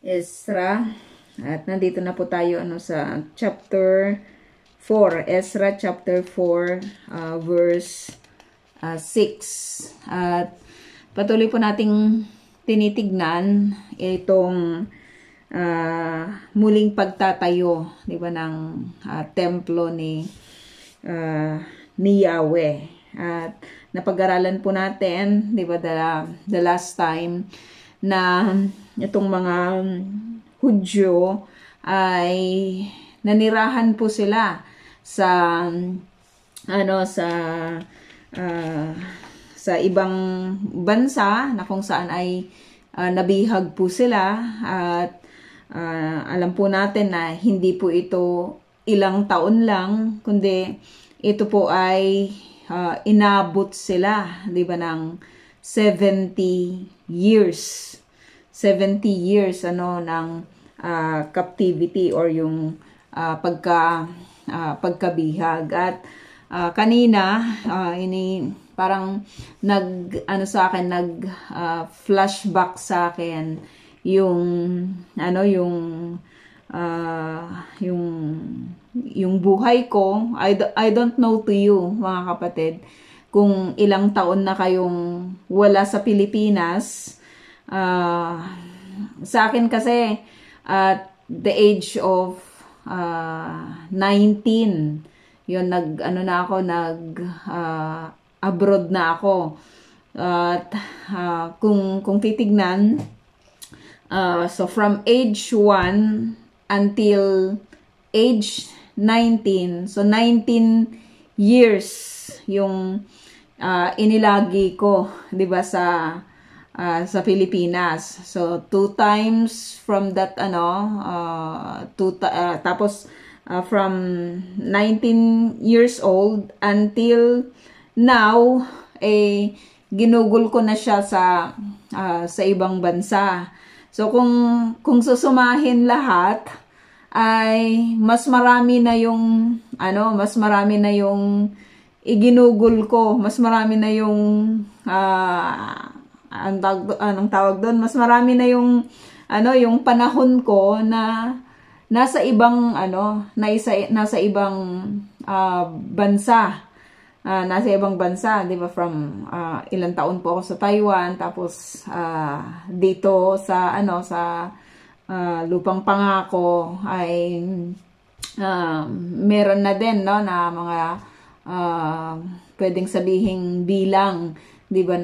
Ezra. At nandito na po tayo sa chapter 4. Ezra chapter 4 verse 6. At patuloy po nating tinitignan itong muling pagtatayo, di ba, ng templo ni Yahweh. At napag-aralan po natin, di ba, the last time na itong mga Hudyo ay nanirahan po sila sa sa ibang bansa na kung saan ay nabihag po sila. At alam po natin na hindi po ito ilang taon lang, kundi ito po ay inabot sila, di ba, ng 70 years. 70 years ng captivity or yung pagkabihag. At kanina parang flashback sa akin yung buhay ko. I don't know to you, mga kapatid, kung ilang taon na kayong wala sa Pilipinas. Sa akin kasi at the age of 19, yun, abroad na ako. At kung titignan, so from age 1 until age 19, so 19 years yung inilagi ko, 'di ba, sa Pilipinas. So 2 times from that tapos from 19 years old until now, ginugol ko na siya sa ibang bansa. So kung susumahin lahat, ay mas marami na yung iginugol ko, mas marami na yung anong tawag doon, mas marami na yung panahon ko na nasa ibang nasa ibang bansa. Nasa ibang bansa, 'di ba, from ilang taon po ako sa Taiwan, tapos dito sa lupang pangako ay meron na din na mga pwedeng sabihing bilang, 'di ba,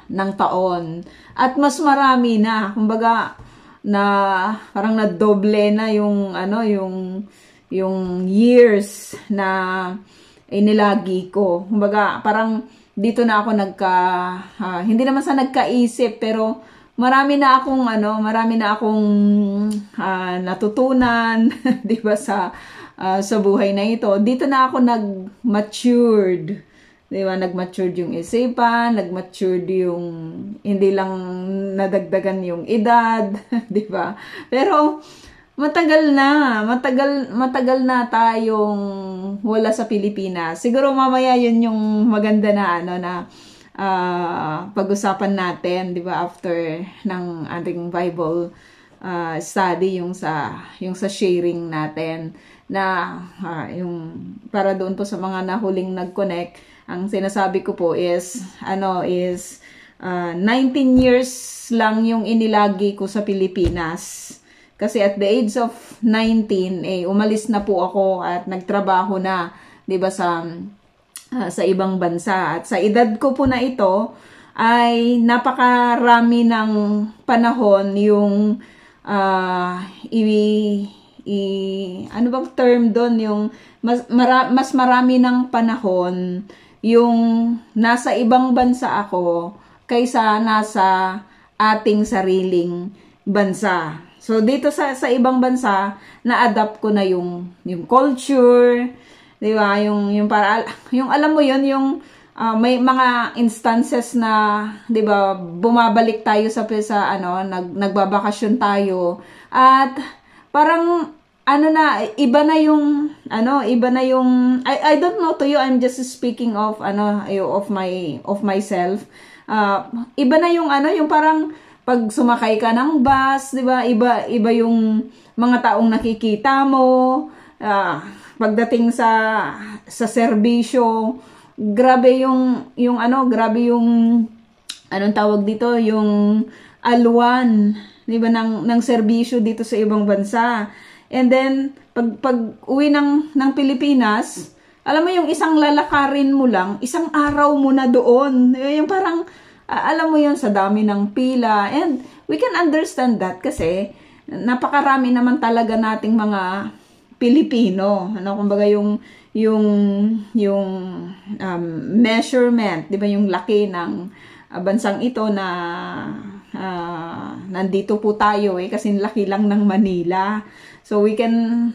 ng taon. At mas marami na, kumbaga, na parang nadoble na yung years na inilagi ko. Kumbaga, parang dito na ako hindi naman sa nagkaisip, pero marami na akong natutunan, 'di ba, sa buhay na ito. Dito na ako nag-matured, 'di ba? Nag-matured yung isipan, nag-matured yung, hindi lang nadagdagan yung edad, 'di ba? Pero matagal na tayong wala sa Pilipinas. Siguro mamaya yun yung maganda na pag-usapan natin, 'di ba, after ng ating Bible study, yung sa sharing natin, na yung para doon po sa mga nahuling nag-connect. Ang sinasabi ko po is 19 years lang yung inilagi ko sa Pilipinas. Kasi at the age of 19, umalis na po ako at nagtrabaho na, 'di ba, sa ibang bansa. At sa edad ko po na ito, ay napakarami ng panahon yung ano bang term doon, yung mas marami ng panahon yung nasa ibang bansa ako kaysa nasa ating sariling bansa. So dito sa ibang bansa, na-adapt ko na yung culture, 'di ba? Yung para yung alam mo yun, yung may mga instances na, 'di ba, bumabalik tayo sa nagbabakasyon tayo, at parang iba na yung I don't know to you, I'm just speaking of of myself. Iba na yung yung parang pag sumakay ka ng bus, 'di ba? Iba yung mga taong nakikita mo. Pagdating sa serbisyo, grabe yung ano, grabe yung anong tawag dito, yung alwan, 'di ba, ng serbisyo dito sa ibang bansa. And then pag uwi ng Pilipinas, alam mo yung isang lalakarin mo lang, isang araw mo na doon. Yung parang alam mo yun, sa dami ng pila. And we can understand that kasi napakarami naman talaga nating mga Pilipino. Ano, kumbaga yung measurement, 'di ba, yung laki ng bansang ito na nandito po tayo kasi laki lang ng Manila. So we can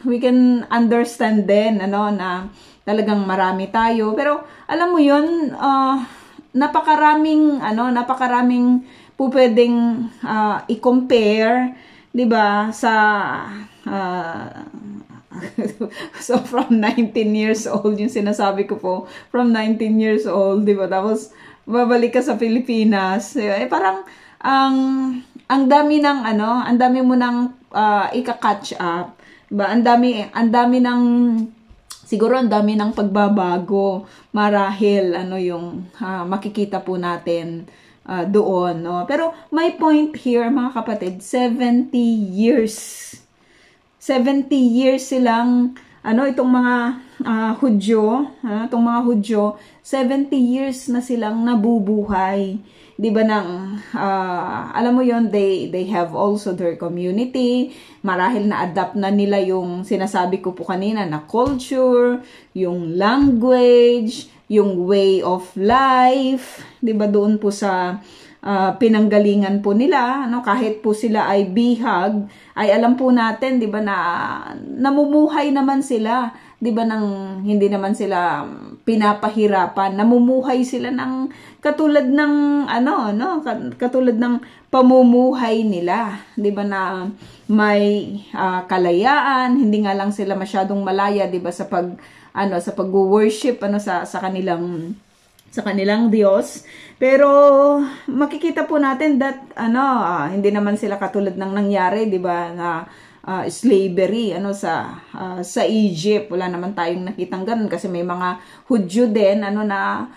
understand din ano na talagang marami tayo. Pero alam mo 'yun, napakaraming po pwedeng i-compare, 'di ba, sa so from 19 years old, yung sinasabi ko po, from 19 years old, di ba? Tapos, babalik ka sa Pilipinas. Parang, ang dami ng, ang dami mo ng ika-catch up. Diba? Ang dami ng, siguro ang dami ng pagbabago. Marahil, yung makikita po natin doon. No? Pero, my point here, mga kapatid, 70 years silang itong mga Hudyo, itong mga Hudyo, 70 years na silang nabubuhay. 'Di ba, alam mo yon, they have also their community. Marahil na-adapt na nila yung sinasabi ko po kanina na culture, yung language, yung way of life, 'di ba, doon po sa pinanggalingan po nila, kahit po sila ay bihag, ay alam po natin, 'di ba, na namumuhay naman sila, 'di ba, nang hindi naman sila pinapahirapan, namumuhay sila ng katulad ng katulad ng pamumuhay nila, 'di ba, na may kalayaan, hindi nga lang sila masyadong malaya, 'di ba, sa pag-worship sa kanilang Diyos. Pero makikita po natin that hindi naman sila katulad ng nangyari, 'di ba, na slavery sa Egypt. Wala naman tayong nakitang ganun kasi may mga Hudyo din na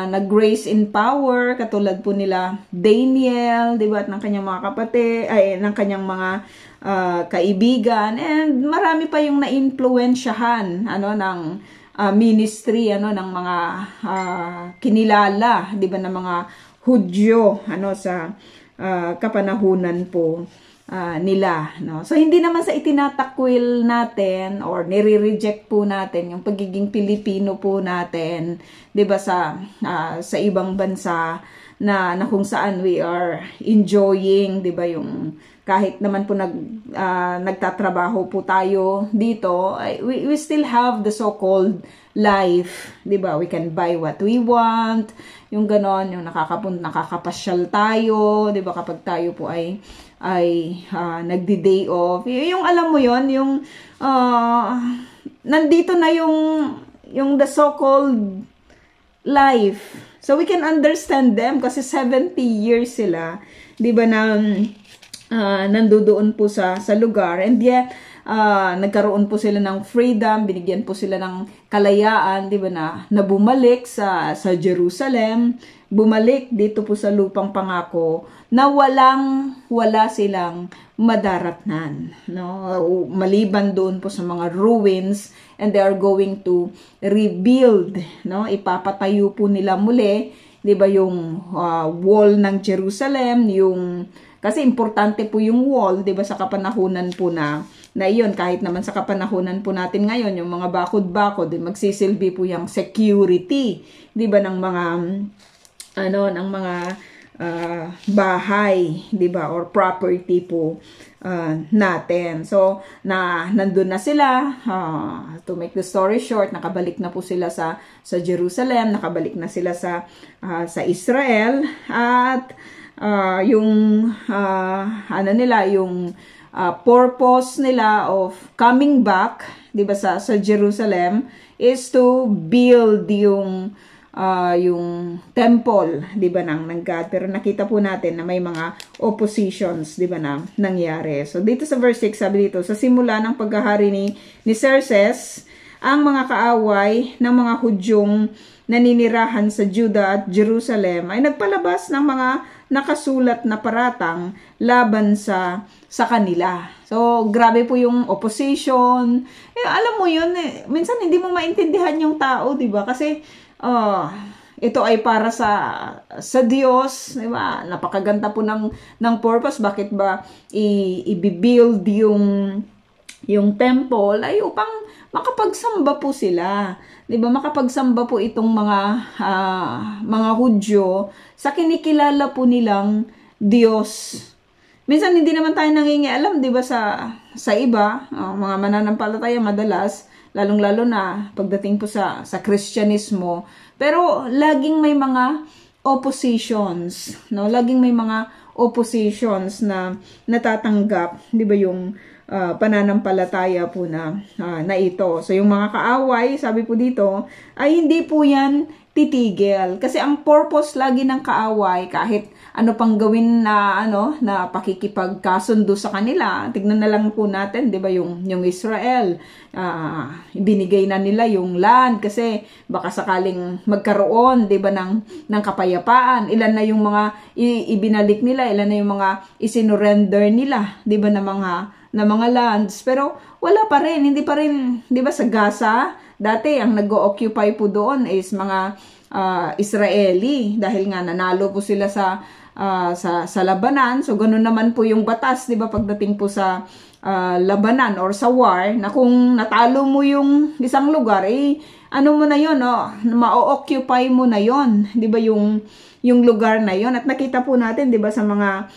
nag-grace in power, katulad po nila Daniel, 'di ba, at ng kanyang mga kapatid, ng kanyang mga kaibigan, and marami pa yung na-influensyahan ng ministry ng mga kinilala, 'di ba, ng mga Hudyo sa kapanahunan po nila, no? So hindi naman sa itinatakwil natin or nire-reject po natin yung pagiging Pilipino po natin, 'di ba, sa ibang bansa na kung saan we are enjoying, 'di ba, yung kahit naman po nagtatrabaho po tayo dito, we still have the so-called life, 'di ba? We can buy what we want, yung ganon, yung nakakapasyal tayo, 'di ba, kapag tayo po ay nagdi-day off. Yung alam mo yon, yung nandito na yung the so-called life. So we can understand them kasi 70 years sila, 'di ba, na nandoon po sa lugar, and yet nagkaroon po sila ng freedom, binigyan po sila ng kalayaan, 'di ba, na bumalik sa Jerusalem, bumalik dito po sa lupang pangako na wala silang madaratnan, no, maliban doon po sa mga ruins, and they are going to rebuild, no, ipapatayo po nila muli, 'di ba, yung wall ng Jerusalem, kasi importante po yung wall, 'di ba, sa kapanahunan po na iyon, kahit naman sa kapanahunan po natin ngayon, yung mga bakod-bakod, magsisilbi po yung security, 'di ba, ng mga ng mga bahay, 'di ba, or property po natin. So nandun na sila, to make the story short, nakabalik na po sila sa Jerusalem, nakabalik na sila sa Israel, at yung purpose nila of coming back, 'di ba, sa Jerusalem is to build yung yung temple, di ba, ng God. Pero nakita po natin na may mga oppositions, di ba, na nangyari. So, dito sa verse 6, sabi dito, sa simula ng paghahari ni Xerxes, ang mga kaaway ng mga Hudyong naninirahan sa Judah at Jerusalem ay nagpalabas ng mga nakasulat na paratang laban sa kanila. So, grabe po yung opposition. Alam mo yun, minsan hindi mo maintindihan yung tao, di ba? Kasi, ito ay para sa Diyos, di ba? Napakaganda po ng purpose. Bakit ba i-build yung temple ay upang makapagsamba po sila. 'Di ba? Makapagsamba po itong mga Hudyo sa kinikilala po nilang Diyos. Minsan hindi naman tayo nangingialam, 'di ba, sa iba, mga mananampalataya madalas, lalong-lalo na pagdating po sa Kristyanismo. Pero laging may mga oppositions, no? Laging may mga oppositions na natatanggap, 'di ba, yung pananampalataya po na ito. So, yung mga kaaway, sabi po dito, ay hindi po yan titigil. Kasi ang purpose lagi ng kaaway, kahit ano pang gawin na pakikipagkasundo sa kanila, tignan na lang po natin, di ba, yung Israel, binigay na nila yung land kasi baka sakaling magkaroon, di ba, ng kapayapaan. Ilan na yung mga ibinalik nila, ilan na yung mga isinurrender nila, di ba, na mga lands, pero wala pa rin, hindi pa rin, di ba, sa Gaza, dati ang nag-occupy po doon is mga Israeli, dahil nga nanalo po sila sa labanan. So ganun naman po yung batas, di ba, pagdating po sa labanan or sa war, na kung natalo mo yung isang lugar, ano mo na yun, ma-occupy mo na yun, di ba, yung lugar na yun. At nakita po natin, di ba, sa mga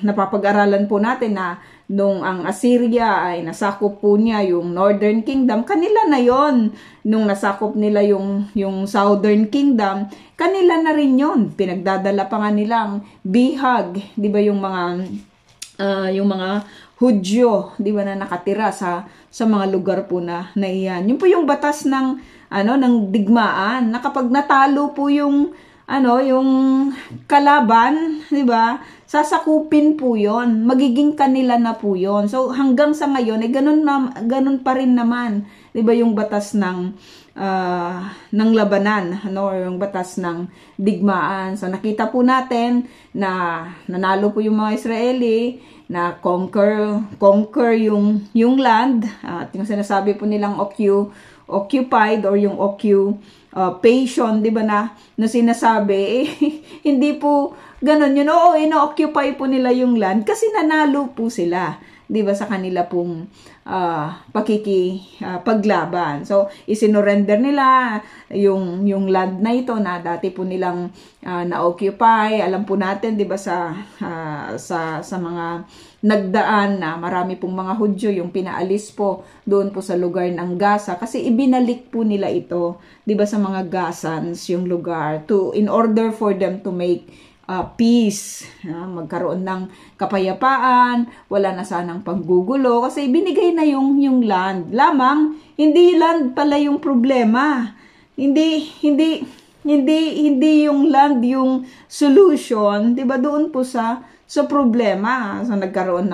napapag-aralan po natin na nung ang Assyria ay nasakop po niya yung Northern Kingdom, kanila na yon. Nung nasakop nila yung Southern Kingdom, kanila na rin yon. Pinagdadala pa nga nilang bihag, di ba, yung mga Hudyo, di ba, na nakatira sa mga lugar po na iyan. Yun po yung batas ng digmaan, na kapag natalo po yung kalaban, di ba, sasakupin po yon, magiging kanila na po yon. So hanggang sa ngayon ay ganun pa rin naman, 'di ba, yung batas ng labanan, yung batas ng digmaan. So nakita po natin na nanalo po yung mga Israeli, na conquer yung land, at yung sinasabi po nilang occupied or yung occupation, di ba, na sinasabi, hindi po ganun yun. Oo, ino-occupy po nila yung land kasi nanalo po sila, di ba, sa kanila pong paglaban. So, isinorender nila yung land na ito na dati po nilang na-occupy. Alam po natin, di ba, sa mga nagdaan na marami pong mga Hudyo yung pinaalis po doon po sa lugar ng Gaza kasi ibinalik po nila ito, di ba, sa mga Gazans yung lugar in order for them to make peace, magkaroon ng kapayapaan, wala na sanang paggugulo kasi binigay na yung land. Lamang hindi land pala yung problema. Hindi yung land yung solution, 'di ba, doon po sa problema. So nagkaroon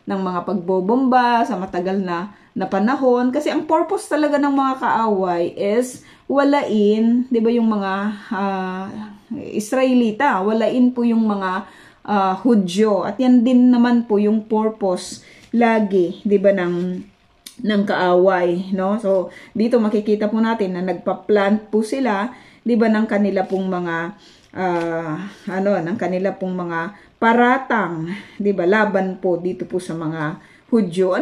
ng mga pagbobomba sa matagal na panahon kasi ang purpose talaga ng mga kaaway is walain, 'di ba, yung mga Israelita, walain po yung mga Hudyo. At yan din naman po yung purpose lagi, 'di ba, ng kaaway, no? So dito makikita po natin na nagpa-plant po sila, 'di ba, ng kanila pong mga ng kanila pong mga paratang, 'di ba, laban po dito po sa mga Hudyo.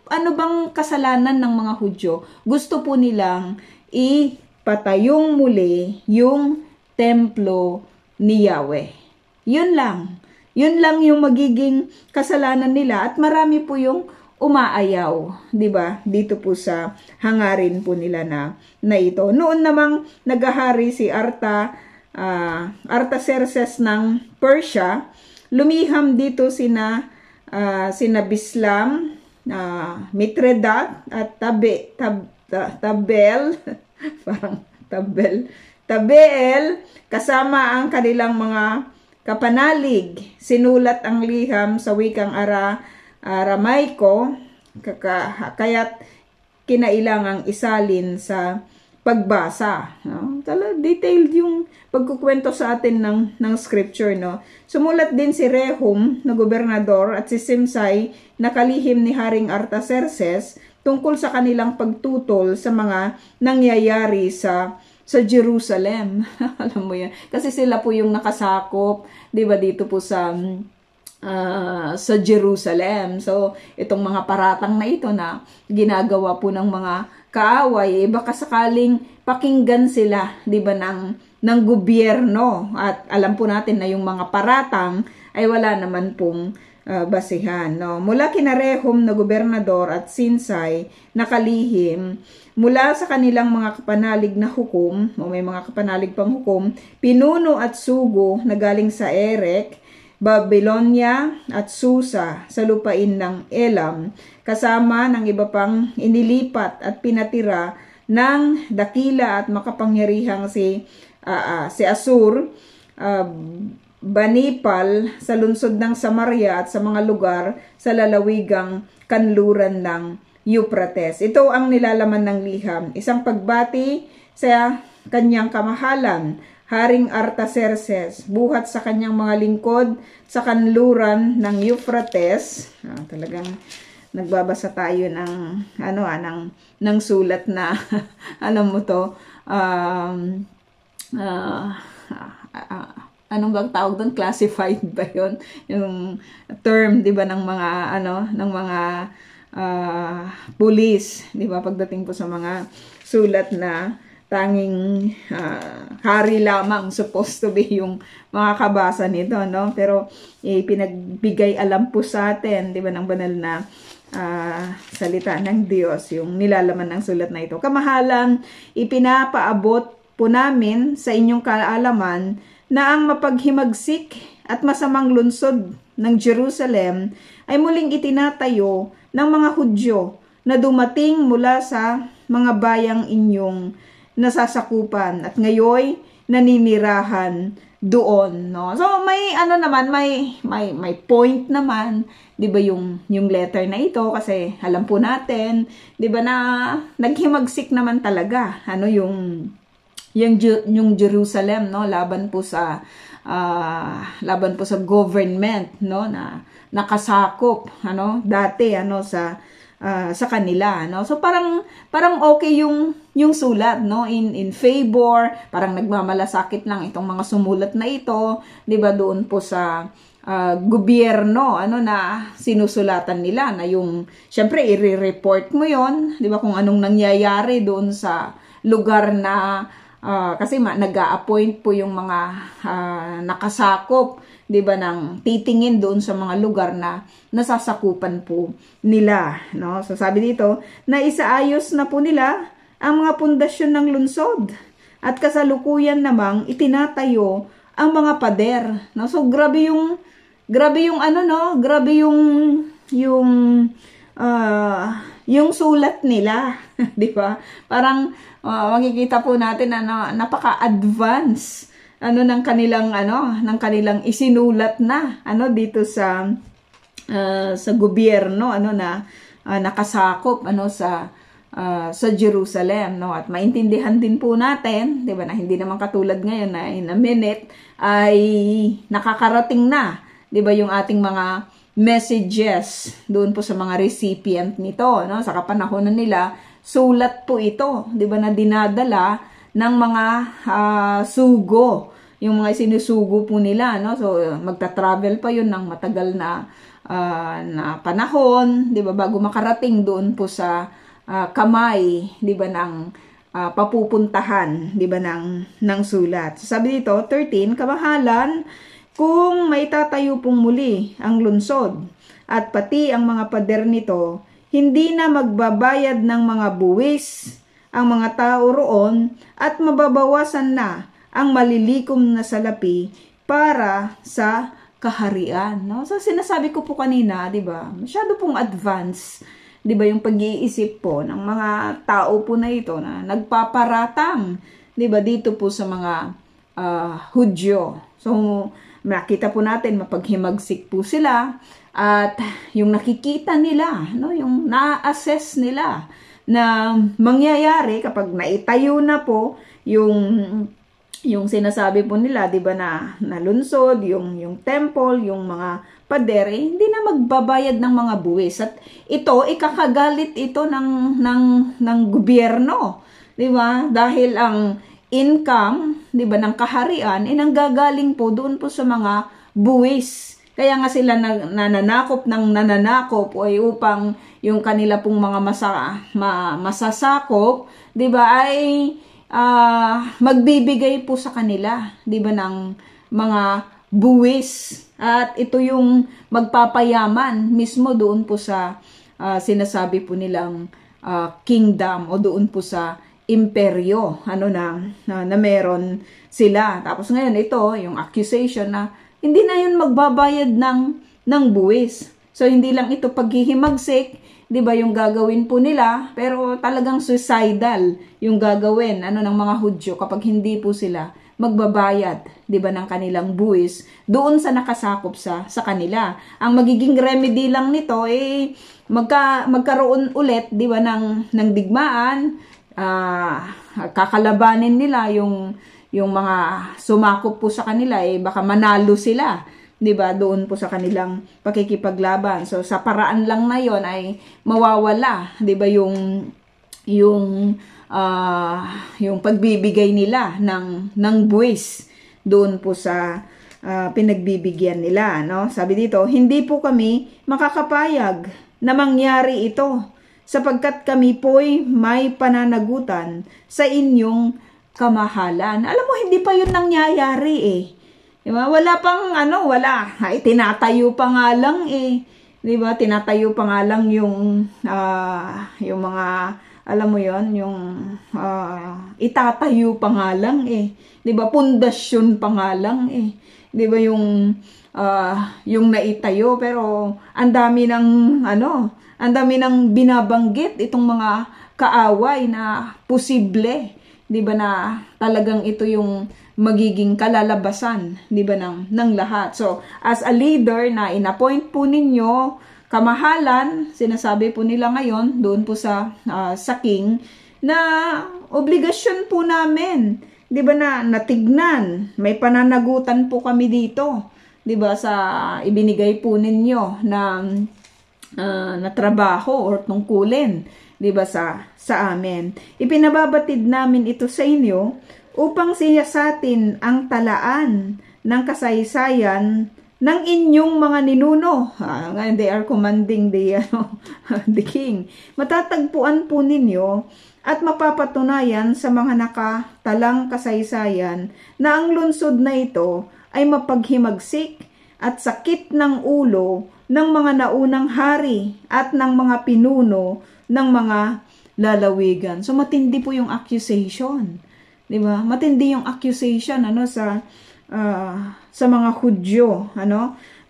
Ano bang kasalanan ng mga Hudyo? Gusto po nilang ipatayong muli yung templo ni Yahweh. Yun lang yung magiging kasalanan nila, at marami po yung umaayaw, 'di ba? Dito po sa hangarin po nila na ito. Noon namang naghahari si Artaxerxes ng Persia, lumiham dito sina Bislam, Mitredat at Tabel parang Tabeel, kasama ang kanilang mga kapanalig. Sinulat ang liham sa wikang Aramaiko, kaya't kinailangang isalin sa pagbasa. No? Detailed yung pagkukwento sa atin ng scripture. No? Sumulat din si Rehum na gobernador at si Simsai na kalihim ni Haring Artaxerxes tungkol sa kanilang pagtutol sa mga nangyayari sa Jerusalem. Alam mo yan. Kasi sila po yung nakasakop, di ba, dito po sa Jerusalem. So, itong mga paratang na ito na ginagawa po ng mga kaaway, baka sakaling pakinggan sila, di ba, ng gobyerno. At alam po natin na yung mga paratang ay wala naman pong basihan. No? Mula kina Rehum na gobernador at Sinsay na kalihim, mula sa kanilang mga kapanalig na hukom, o may mga kapanalig pang hukom, pinuno at sugo na galing sa Erek, Babylonia at Susa sa lupain ng Elam, kasama ng iba pang inilipat at pinatira ng dakila at makapangyarihang si Asur, Banipal sa lungsod ng Samaria at sa mga lugar sa lalawigang kanluran ng Euphrates. Ito ang nilalaman ng liham. Isang pagbati sa kanyang kamahalan, Haring Artaxerxes, buhat sa kanyang mga lingkod sa kanluran ng Euphrates. Talagang nagbabasa tayo ng sulat na alam mo to, anong bang tawag doon? Classified ba yun? Yung term, di ba, ng mga police, di ba, pagdating po sa mga sulat na tanging hari lamang supposed to be yung makakabasa nito, no? Pero pinagbigay alam po sa atin, di ba, ng banal na salita ng Diyos, yung nilalaman ng sulat na ito. Kamahalan, ipinapaabot po namin sa inyong kaalaman na ang mapaghimagsik at masamang lungsod ng Jerusalem ay muling itinatayo ng mga Hudyo na dumating mula sa mga bayang inyong nasasakupan at ngayoy naninirahan doon, no? So may may point naman, 'di ba, yung letter na ito, kasi alam po natin, 'di ba, na naghimagsik naman talaga yung Jerusalem, no, laban po sa government, no, na nakasakop dati sa kanila, no. So parang okay yung sulat, no, in favor, parang nagmamalasakit lang itong mga sumulat na ito, 'di ba, doon po sa gobyerno na sinusulatan nila, na yung syempre i-report mo yon, 'di ba, kung anong nangyayari doon sa lugar na kasi nag-a-appoint po yung mga nakasakop, 'di ba, ng titingin doon sa mga lugar na nasasakupan po nila, no? So sabi dito na isaayos na po nila ang mga pundasyon ng lungsod at kasalukuyan namang itinatayo ang mga pader, no? So grabe yung sulat nila, 'di ba? Parang makikita po natin napaka-advance ng kanilang isinulat na dito sa gobyerno na nakasakop sa Jerusalem, no? At maintindihan din po natin, 'di ba, na hindi naman katulad ngayon na in a minute ay nakakarating na, 'di ba, yung ating mga messages doon po sa mga recipient nito, no? Sa kapanahonan nila, sulat po ito, 'di ba, na dinadala ng mga sugo, yung mga sinusugo po nila, no? So magta-travel pa yun ng matagal na panahon, 'di ba, bago makarating doon po sa kamay, 'di ba, ng papupuntahan, 'di ba, ng sulat. So, sabi dito 13, kamahalan, kung maitatayo pong muli ang lungsod at pati ang mga pader nito, hindi na magbabayad ng mga buwis ang mga tao roon at mababawasan na ang malilikom na salapi para sa kaharian, no? So sinasabi ko po kanina, 'di ba? Masyado pong advance, 'di ba, yung pag-iisip po ng mga tao po na ito na nagpaparatang 'di ba, dito po sa mga Hudyo. So nakita po natin mapaghimagsik po sila, at yung nakikita nila, no, yung na-assess nila na mangyayari kapag naitayo na po yung sinasabi po nila, 'di ba, na nalunsod yung temple, yung mga pader, hindi na magbabayad ng mga buwis. At ito, ikakagalit ito ng gobyerno, 'di ba? Dahil ang income, 'di ba, ng kaharian ay nanggagaling po doon po sa mga buwis. Kaya nga sila nananakop ay upang yung kanila pong mga masasakop, 'di ba, ay magbibigay po sa kanila, 'di ba, ng mga buwis. At ito yung magpapayaman mismo doon po sa sinasabi po nilang kingdom, o doon po sa imperyo na meron sila. Tapos ngayon ito yung accusation na hindi na yun magbabayad ng buwis. So hindi lang ito paghihimagsik, 'di ba, yung gagawin po nila, pero talagang suicidal yung gagawin ng mga Hudyo kapag hindi po sila magbabayad, 'di ba, ng kanilang buwis doon sa nakasakop sa kanila. Ang magiging remedy lang nito magkaroon ulit, 'di ba, ng digmaan. Kakalabanin nila yung mga sumakop po sa kanila, baka manalo sila, 'di ba, doon po sa kanilang pakikipaglaban. So sa paraan lang na yon ay mawawala, 'di ba, yung pagbibigay nila ng buwis doon po sa pinagbibigyan nila, no? Sabi dito, hindi po kami makakapayag na mangyari ito, sapagkat kami po'y may pananagutan sa inyong kamahalan. Alam mo, hindi pa yun nangyayari Diba? Wala pang tinatayo pa nga lang Diba? Tinatayo pa nga lang yung mga, alam mo yon, yung itatayo pa nga lang Diba? Pundasyon pa nga lang Diba? Yung naitayo, pero ang dami ng binabanggit itong mga kaaway na posible, 'di ba, na talagang ito yung magiging kalalabasan, 'di ba, ng lahat. So, as a leader na inappoint po ninyo, kamahalan, sinasabi po nila ngayon doon po sa king, na obligasyon po namin, 'di ba, na natignan, may pananagutan po kami dito, 'di ba, sa ibinigay po ninyo na trabaho or tungkulin, 'di ba, sa amin. Ipinababatid namin ito sa inyo upang siyasatin ang talaan ng kasaysayan ng inyong mga ninuno. They are commanding the king. Matatagpuan po ninyo at mapapatunayan sa mga nakatalang kasaysayan na ang lungsod na ito ay mapaghimagsik at sakit ng ulo ng mga naunang hari at ng mga pinuno ng mga lalawigan. So matindi po yung accusation, 'di ba? Matindi yung accusation sa mga Hudyo,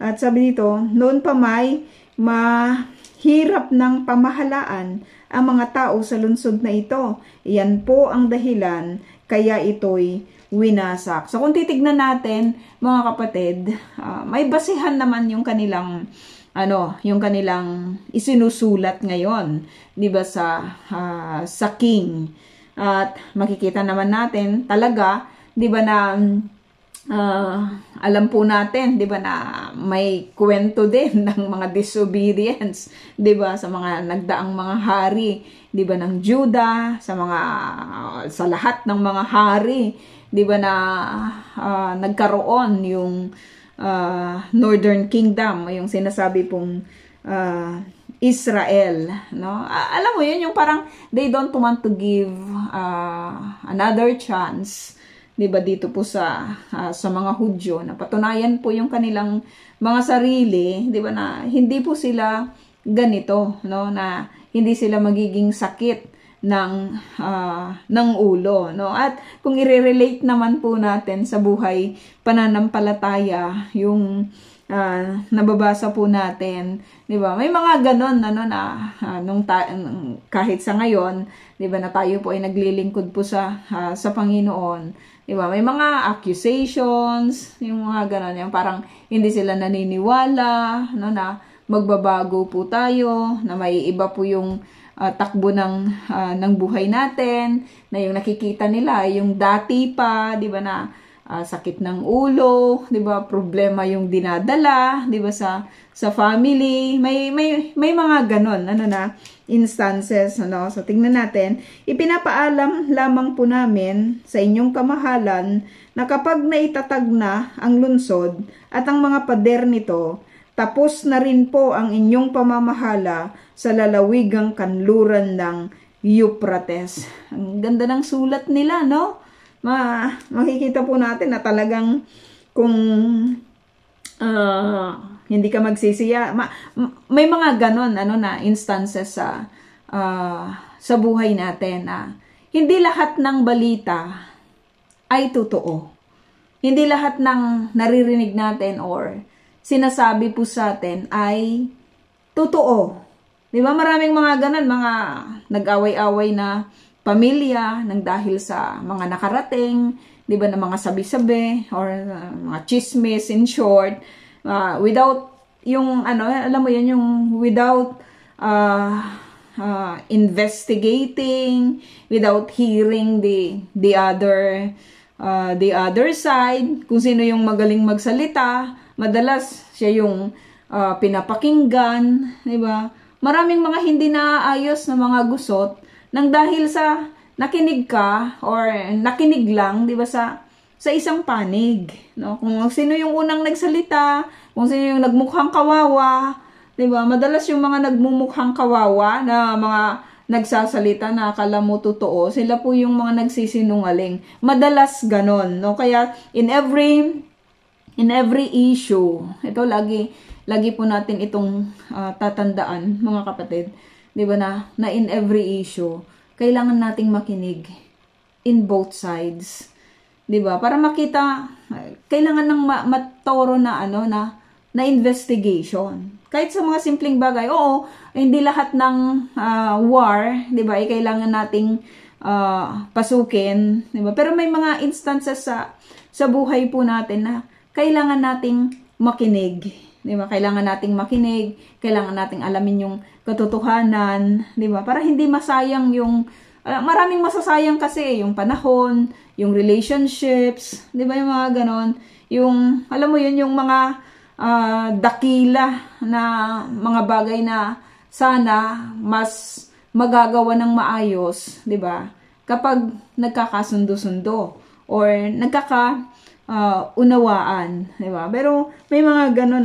At sabi dito, noon pa may mahirap ng pamahalaan ang mga tao sa lungsod na ito. Iyan po ang dahilan kaya ito'y winasak. So kung titignan natin, mga kapatid, may basihan naman yung kanilang isinusulat ngayon, 'di ba, sa king. At makikita naman natin talaga, 'di ba, na alam po natin, 'di ba, na may kwento din ng mga disobedience, 'di ba, sa mga nagdaang mga hari, 'di ba, ng Juda, sa lahat ng mga hari, 'di ba, na nagkaroon yung Northern Kingdom, yung sinasabi pong Israel, no? Alam mo yun, yung parang they don't want to give another chance, 'di ba, dito po sa mga Hudyo, na patunayan po yung kanilang mga sarili, 'di ba, na hindi po sila ganito, no, na hindi sila magiging sakit ng ulo, no? At kung i-relate naman po natin sa buhay pananampalataya yung nababasa po natin, 'di ba? May mga ganon kahit sa ngayon, 'di ba, na tayo po ay naglilingkod po sa Panginoon, 'di ba? May mga accusations, yung mga ganon, yung parang hindi sila naniniwala, na magbabago po tayo, na may iba po yung takbo ng buhay natin, na yung nakikita nila yung dati pa, 'di ba, na sakit ng ulo, 'di ba, problema yung dinadala, 'di ba, sa family. May mga ganon instances, So tingnan natin, ipinapaalam lamang po namin sa inyong kamahalan na kapag naitatag na ang lungsod at ang mga pader nito, tapos na rin po ang inyong pamamahala sa lalawigang kanluran ng Euphrates. Ang ganda ng sulat nila, no? Makikita po natin na talagang kung hindi ka magsisiya, may mga ganon instances sa buhay natin na hindi lahat ng balita ay totoo. Hindi lahat ng naririnig natin or sinasabi po sa atin ay totoo. 'Di ba? Maraming mga ganon, mga nag-away-away na pamilya nang dahil sa mga nakarating, 'di ba, na mga sabi-sabi or mga chismis, in short, without yung alam mo yun, yung without investigating, without hearing the other side, kung sino yung magaling magsalita, madalas siya yung pinapakinggan, 'di ba? Maraming mga hindi naaayos na mga gusot nang dahil sa nakinig ka or nakinig lang, 'di ba, sa isang panig, no? Kung sino yung unang nagsalita, kung sino yung nagmukhang kawawa, 'di ba? Madalas yung mga nagmumukhang kawawa na mga nagsasalita na akala mo totoo, sila po yung mga nagsisinungaling. Madalas ganon, no? Kaya in every issue, ito lagi po natin itong tatandaan, mga kapatid, 'di ba, na in every issue kailangan nating makinig in both sides, 'di ba, para makita, kailangan ng matoro na investigation kahit sa mga simpleng bagay. Oo, hindi lahat ng war, 'di ba, ay kailangan nating pasukin, 'di ba, pero may mga instances sa buhay po natin na kailangan nating makinig, 'di ba? Kailangan nating makinig, kailangan nating alamin yung katotohanan, 'di ba? Para hindi masayang yung maraming masasayang kasi yung panahon, yung relationships, 'di ba, yung mga ganon. Yung alam mo yun, yung mga dakila na mga bagay na sana mas magagawa ng maayos, 'di ba? Kapag nagkakasundo-sundo or unawaan, 'di ba? Pero may mga ganon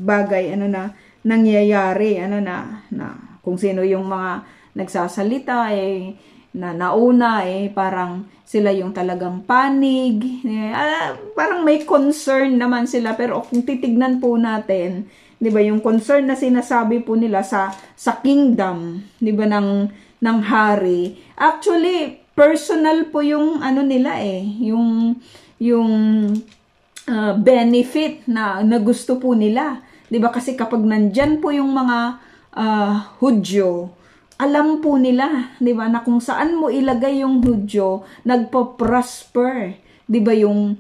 bagay na nangyayari, na kung sino yung mga nagsasalita na nauna, parang sila yung talagang panig, parang may concern naman sila, pero kung titignan po natin, 'di ba, yung concern na sinasabi po nila sa kingdom, 'di ba, ng hari, actually personal po yung nila, yung benefit na gusto po nila, 'di ba? Kasi kapag nandyan po yung mga Hudyo, alam po nila, 'di ba, na kung saan mo ilagay yung Hudyo, nagpo-prosper, 'di ba, yung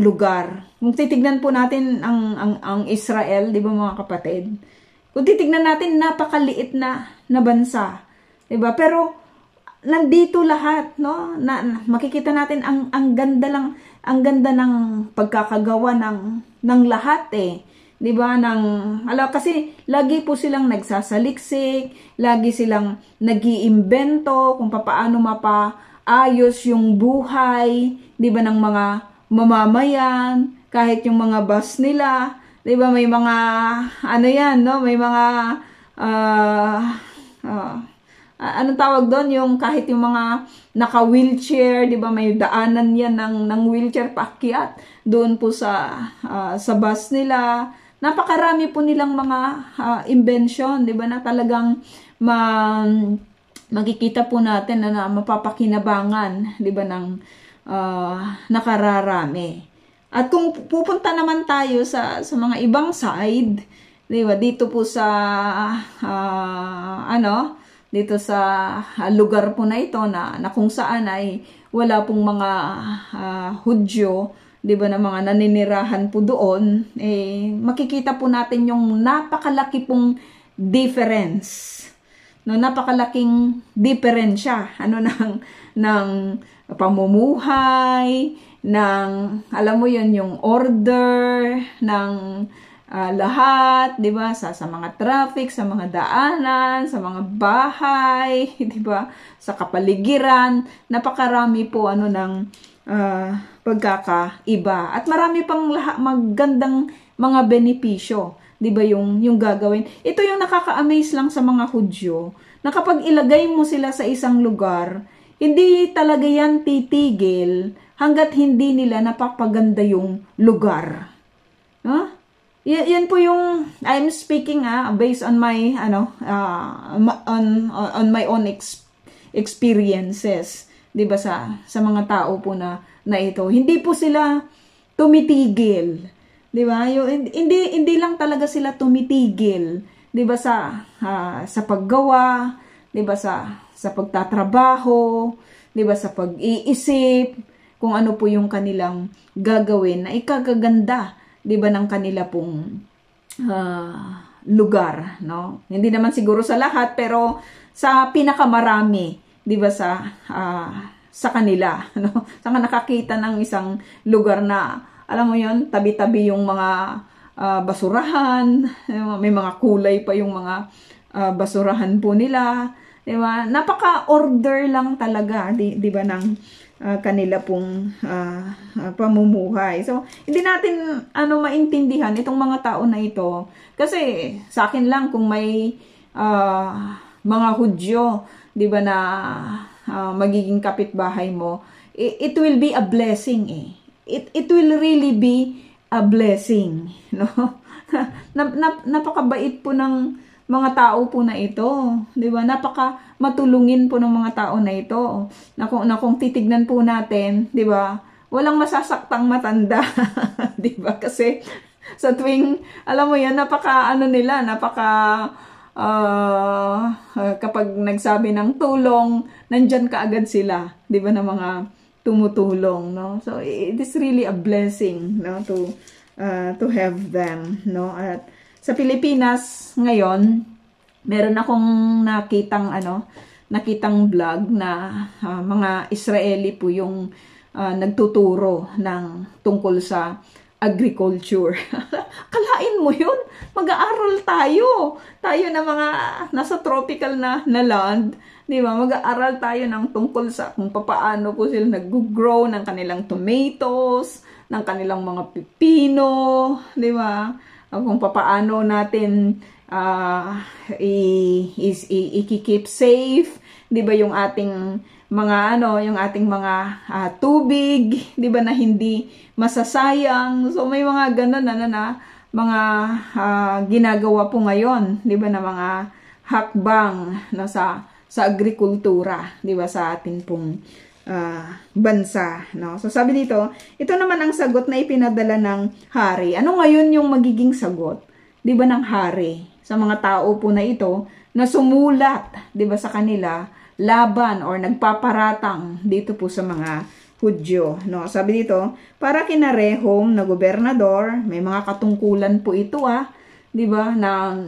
lugar. Kung titignan po natin ang Israel, 'di ba, mga kapatid? Kung titignan natin, napakaliit na bansa, 'di ba? Pero nandito lahat, no? Makikita natin ang ganda ng pagkakagawa ng lahat, 'di ba? Kasi lagi po silang nagsasaliksik, lagi silang nag-iimbento kung paano mapaayos yung buhay, 'di ba, ng mga mamamayan, kahit yung mga bus nila, 'di ba, may mga may mga anong tawag doon, yung kahit yung mga naka-wheelchair, 'di ba, may daanan yan ng wheelchair paakyat doon po sa bus nila. Napakarami po nilang mga invention, 'di ba, na talagang makikita po natin na mapapakinabangan, 'di ba, ng nakararami. At kung pupunta naman tayo sa mga ibang side, 'di ba? Dito po sa dito sa lugar po na ito na kung saan ay wala pong mga Hudyo, 'di ba, na mga naninirahan po doon, makikita po natin yung napakalaki pong difference. No, napakalaking diferensya ng pamumuhay, ng alam mo yon, yung order ng lahat, 'di ba, sa mga traffic, sa mga daanan, sa mga bahay, 'di ba, sa kapaligiran, napakarami po ng pagkakaiba, at marami pang magandang mga benepisyo, 'di ba, yung gagawin. Ito yung nakaka-amaze lang sa mga Hudyo, na kapag ilagay mo sila sa isang lugar, hindi talaga yan titigil hanggat hindi nila napapaganda yung lugar. Huh? Yan po yung I'm speaking based on my on my own experiences, 'di ba, sa mga tao po na ito. Hindi po sila tumitigil, 'di ba? Hindi lang talaga sila tumitigil, 'di ba, sa paggawa, 'di ba, sa pagtatrabaho, 'di ba, sa pag-iisip kung ano po yung kanilang gagawin na ikagaganda, 'di ba, ng kanila pong lugar, no? Hindi naman siguro sa lahat, pero sa pinakamarami, 'di ba, sa kanila, no? Saka nakakita ng isang lugar na alam mo 'yon, tabi-tabi yung mga basurahan, may mga kulay pa yung mga basurahan po nila, 'di ba? Napaka-order lang talaga, 'di ba, ng kanila pong pamumuhay. So, hindi natin maintindihan itong mga tao na ito. Kasi sa akin lang, kung may mga Hudyo, 'di ba, na magiging kapitbahay mo, it will be a blessing It will really be a blessing, no? Napakabait po ng mga tao po na ito, 'di ba? Napaka matulungin po ng mga tao na ito. Na kung titignan po natin, 'di ba? Walang masasaktang matanda, 'di ba? Kasi sa tuwing alam mo 'yan, napaka kapag nagsabi ng tulong, nandyan kaagad sila, 'di ba, na mga tumutulong, no? So it is really a blessing, no, to have them, no? At sa Pilipinas ngayon, meron akong nakitang vlog na mga Israeli po yung nagtuturo tungkol sa agriculture. Kalain mo yun? Mag-aaral tayo na mga nasa tropical na land, di ba? Mag-aaral tayo ng tungkol sa kung paano po sila nag-grow ng kanilang tomatoes, ng kanilang mga pipino, di ba? Kung paano natin i-keep safe, 'di ba, yung ating mga tubig, 'di ba, na hindi masasayang. So may mga ganun na mga ginagawa po ngayon, 'di ba, na mga hakbang sa agrikultura, 'di ba, sa atin pong bansa, no? So sabi dito, ito naman ang sagot na ipinadala ng hari. Ano ngayon yung magiging sagot, 'di ba, ng hari sa mga tao po na ito na sumulat, 'di ba, sa kanila laban or nagpaparatang dito po sa mga Hudyo, no? Sabi dito, para kina Rehum na gobernador, may mga katungkulan po ito 'di ba, na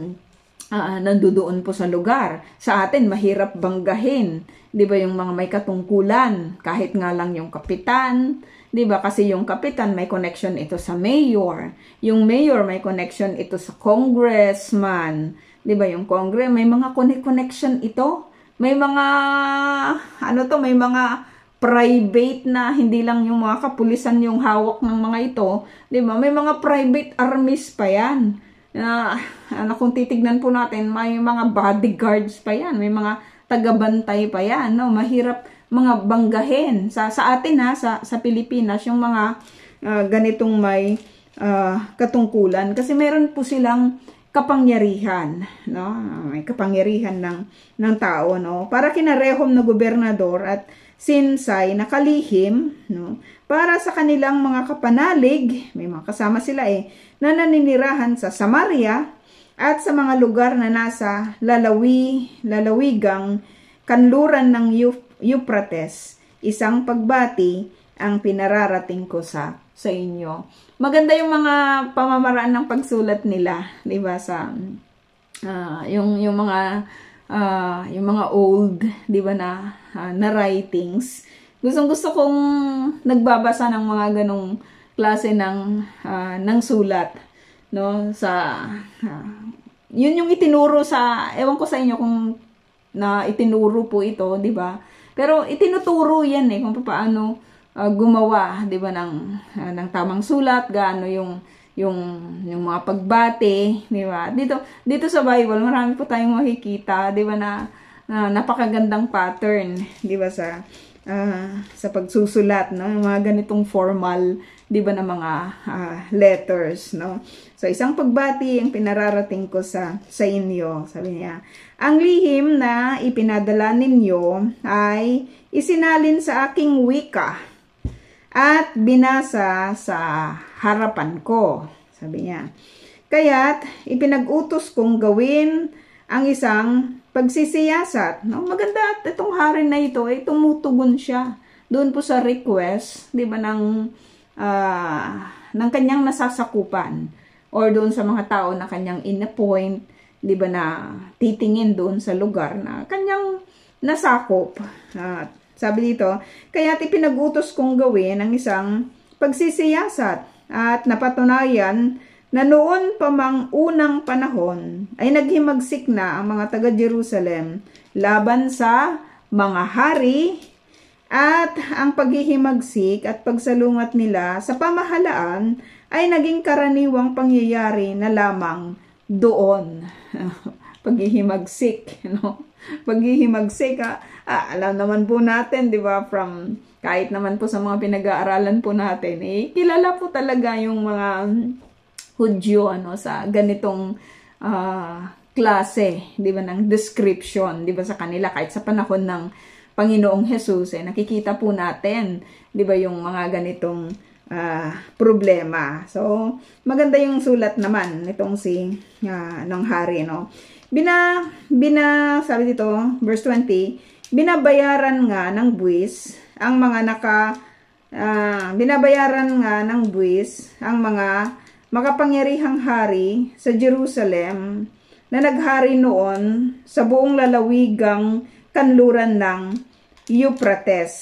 nandoon po sa lugar. Sa atin mahirap banggahin, 'di ba, yung mga may katungkulan, kahit nga lang yung kapitan, 'di ba, kasi yung kapitan may connection ito sa mayor. Yung mayor may connection ito sa congressman, 'di ba, yung congress may mga connection ito. May mga may mga private na hindi lang yung mga kapulisan yung hawak ng mga ito, 'di ba? May mga private armies pa 'yan. Kung titignan po natin, may mga bodyguards pa 'yan, may mga tagabantay pa 'yan, no? Mahirap mga banggahin sa atin sa Pilipinas yung mga ganitong may katungkulan, kasi meron po silang kapangyarihan, no? May kapangyarihan ng tao, no? Para kina Rehum na gobernador at Sinsay na kalihim, no? para sa kanilang mga kapanalig, may mga kasama sila na naninirahan sa Samaria at sa mga lugar na nasa lalawigang kanluran ng Euphrates. Isang pagbati ang pinararating ko sa inyo. Maganda yung mga pamamaraan ng pagsulat nila, 'di ba, sa yung mga old, 'di ba, na writings. Gustong-gusto kong nagbabasa ng mga ganong klase ng sulat, no, sa yun yung itinuro sa, ewan ko sa inyo kung na itinuro po ito, 'di ba? Pero itinuturo 'yan kung paano gumawa, 'di ba, ng tamang sulat, gaano yung mga pagbati, 'di ba? Dito sa Bible, marami po tayong makikita, 'di ba, na napakagandang pattern, 'di ba, sa pagsusulat, no? Yung mga ganitong formal, 'di ba, na mga letters, no? So isang pagbati ang pinararating ko sa inyo, sabi niya. Ang lihim na ipinadala ninyo ay isinalin sa aking wika at binasa sa harapan ko, sabi niya. Kaya't ipinag-utos kong gawin ang isang pagsisiyasat, no? Maganda at itong hari na ito ay tumutugon siya doon po sa request, 'di ba, ng kanyang nasasakupan or doon sa mga tao na kanyang in-appoint, 'di ba, na titingin doon sa lugar na kanyang nasakop. Sabi dito, kaya't ipinag-utos kong gawin ang isang pagsisiyasat at napatunayan na noon pa mang unang panahon ay naghimagsik na ang mga taga-Jerusalem laban sa mga hari, at ang paghihimagsik at pagsalungat nila sa pamahalaan ay naging karaniwang pangyayari na lamang doon. Paghihimagsik, no? Paghihimagsik, alam naman po natin, 'di ba, from kahit naman po sa mga pinag-aaralan po natin, kilala po talaga yung mga Hudyo sa ganitong klase, 'di ba, ng description, 'di ba, sa kanila kahit sa panahon ng Panginoong Hesus, nakikita po natin, 'di ba, yung mga ganitong problema. So maganda yung sulat naman nitong si ng hari, no. Sabi dito, verse 20, binabayaran nga ng buwis ang mga makapangyarihang hari sa Jerusalem na naghari noon sa buong lalawigang kanluran ng Euphrates.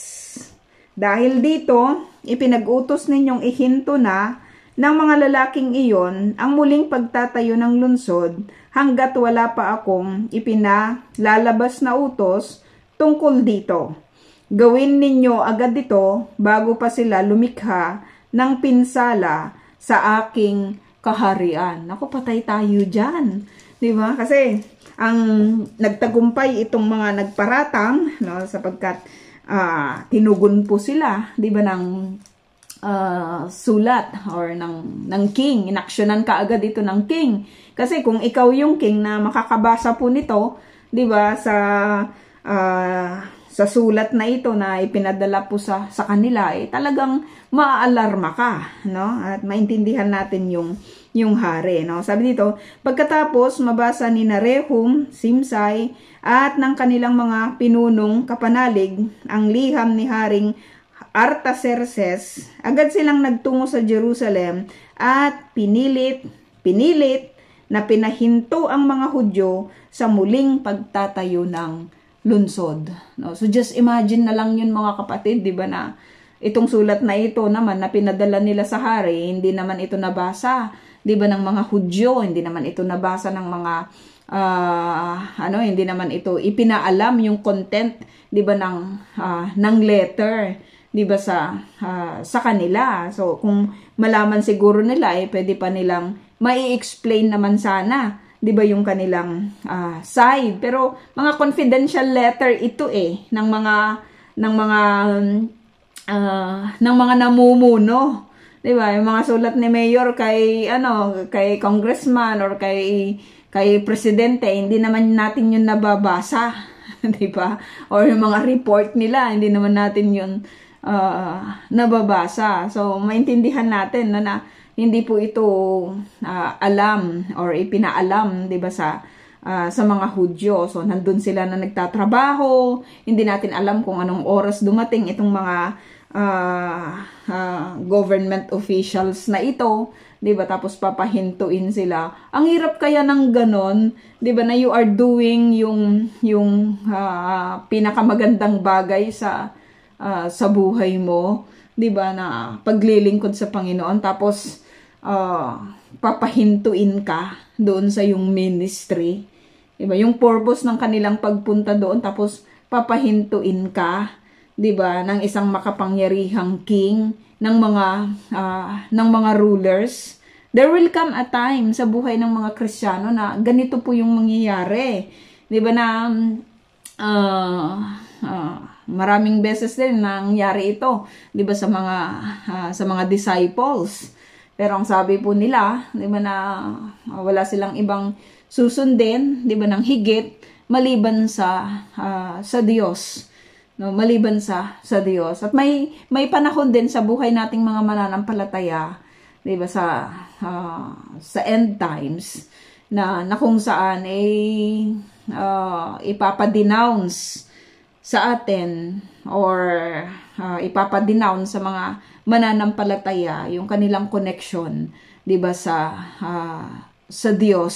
Dahil dito, ipinag-utos ninyong ihinto na ng mga lalaking iyon ang muling pagtatayo ng lungsod hanggat wala pa akong ipinalalabas na utos tungkol dito. Gawin ninyo agad ito bago pa sila lumikha ng pinsala sa aking kaharian. Naku, patay tayo dyan. Diba? Kasi ang nagtagumpay itong mga nagparatang, no, sapagkat tinugon po sila, diba, ng sulat or ng king. Inaksyonan ka agad ito ng king. Kasi kung ikaw yung king na makakabasa po nito, diba, sa sulat na ito na ipinadala po sa kanila, talagang maaalarma ka, no? At maintindihan natin yung hari, no? Sabi dito, pagkatapos mabasa ni Rehum, Simsai, at ng kanilang mga pinunong kapanalig ang liham ni Haring Artaxerxes, agad silang nagtungo sa Jerusalem at pinilit na pinahinto ang mga Hudyo sa muling pagtatayo ng lungsod, no? So just imagine na lang yun, mga kapatid, 'di ba, na itong sulat na ito naman na pinadala nila sa hari, hindi naman ito nabasa, 'di ba, ng mga Hudyo, hindi naman ito nabasa ng mga hindi naman ito ipinaalam yung content, 'di ba, ng letter, 'di ba, sa kanila. So kung malaman siguro nila, pwede pa nilang mai-explain naman sana, 'di ba, yung kanilang side. Pero mga confidential letter ito ng mga namumuno, 'di ba? Yung mga sulat ni mayor kay congressman or kay presidente, hindi naman natin yun nababasa, 'di ba? Or yung mga report nila, hindi naman natin yun nababasa. So, maintindihan natin na hindi po ito alam or ipinaalam, 'di ba, sa mga Hudyo. So, nandun sila na nagtatrabaho. Hindi natin alam kung anong oras dumating itong mga government officials na ito. 'Di ba? Tapos papahintuin sila. Ang hirap kaya ng ganon, 'di ba, na you are doing yung pinakamagandang bagay sa buhay mo, 'di ba, na paglilingkod sa Panginoon, tapos papahintuin ka doon sa yung ministry. 'Di ba? Yung purpose ng kanilang pagpunta doon, tapos papahintuin ka, 'di ba, ng isang makapangyarihang king, ng mga rulers. There will come a time sa buhay ng mga Kristiyano na ganito po yung mangyayari. 'Di ba, na maraming beses din nangyari ito, 'di ba, sa mga disciples. Pero ang sabi po nila, 'di ba, na wala silang ibang susundin, 'di ba, ng higit maliban sa Diyos. No, maliban sa Diyos. At may panahon din sa buhay nating mga mananampalataya, 'di ba, sa end times na kung saan ipapadenounce sa atin or ipapadenounce sa mga mananampalataya yung kanilang connection, 'di ba, sa Diyos,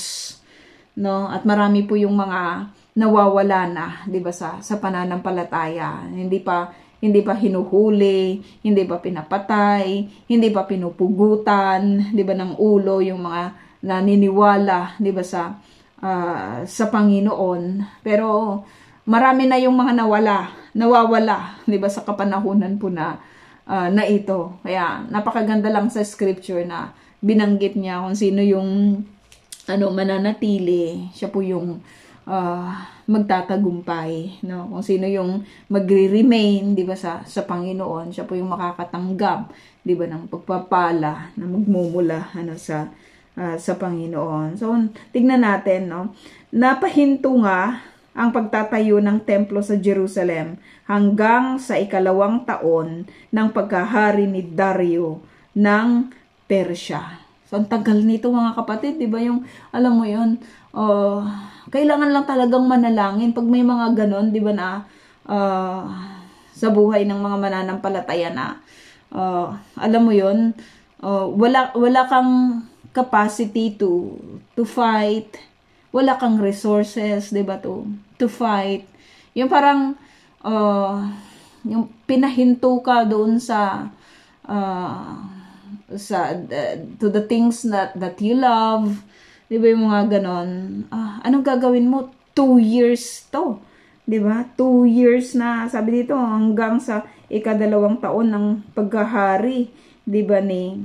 no? At marami po yung mga nawawala na, 'di ba, sa pananampalataya. Hindi pa hinuhuli, hindi pa pinapatay, hindi pa pinupugutan, 'di ba, ng ulo yung mga naniniwala, 'di ba, sa Panginoon. Pero marami na yung mga nawawala, 'di ba, sa kapanahunan po na ito. Kaya napakaganda lang sa scripture na binanggit niya kung sino yung mananatili. Siya po yung magtatagumpay, no? Kung sino yung magre-remain, 'di ba, sa Panginoon, siya po yung makakatanggap, 'di ba, ng pagpapala na magmumula sa Panginoon. So, tignan natin, no? Napahinto nga ang pagtatayo ng templo sa Jerusalem hanggang sa 2nd taon ng pagkahari ni Dario ng Persia. So, ang tagal nito, mga kapatid, 'di ba, yung alam mo 'yon, kailangan lang talagang manalangin pag may mga ganon, 'di ba, na sa buhay ng mga mananampalataya na alam mo 'yon, wala kang capacity to fight, wala kang resources, 'di ba, to fight. Yung parang yung pinahinto ka doon to the things that you love, 'di ba, yung mga ganon. Anong gagawin mo? 2 years to, 'di ba? 2 years na, sabi dito, hanggang sa 2nd taon ng pagkahari, 'di ba, ni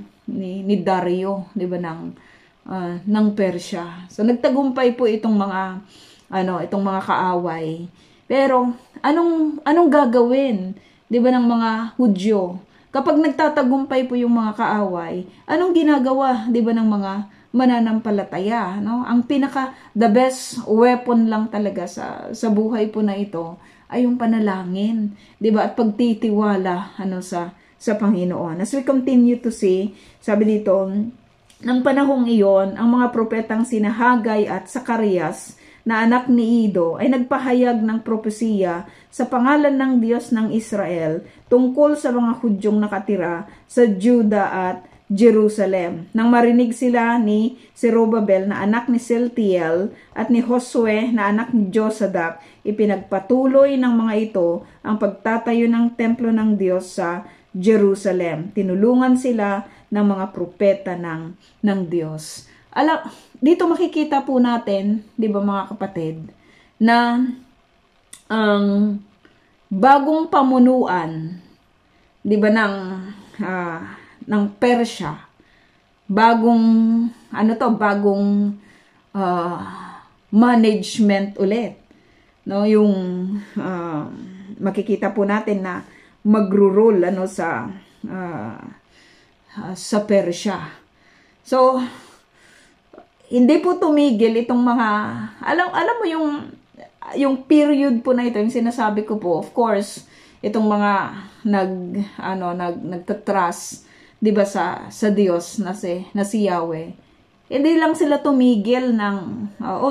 Dario, 'di ba, ng Persia. So nagtagumpay po itong mga kaaway. Pero anong gagawin, 'di ba, ng mga Hudyo kapag nagtatagumpay po yung mga kaaway? Anong ginagawa, 'di ba, ng mga mananampalataya, no? Ang the best weapon lang talaga sa buhay po na ito ay yung panalangin, 'di ba, at pagtitiwala sa Panginoon. As we continue to see, sabi dito, ng panahong iyon, ang mga propetang sina Hagay at Zacarias na anak ni Ido ay nagpahayag ng propesiya sa pangalan ng Diyos ng Israel tungkol sa mga Hudyong nakatira sa Juda at Jerusalem. Nang marinig sila ni Zerubbabel na anak ni Shealtiel at ni Josue na anak ni Josadak, ipinagpatuloy ng mga ito ang pagtatayo ng templo ng Diyos sa Jerusalem. Tinulungan sila ng mga propeta ng Diyos. Dito makikita po natin, 'di ba, mga kapatid, na ang bagong pamunuan, 'di ba, ng Persia, bagong management ulit, no? Yung makikita po natin na magro-rule sa Persia. So hindi po tumigil itong mga alam mo yung period po na ito, yung sinasabi ko po, of course, itong mga nagtatrust, 'di ba, sa Diyos na si Yahweh. Hindi lang sila tumigil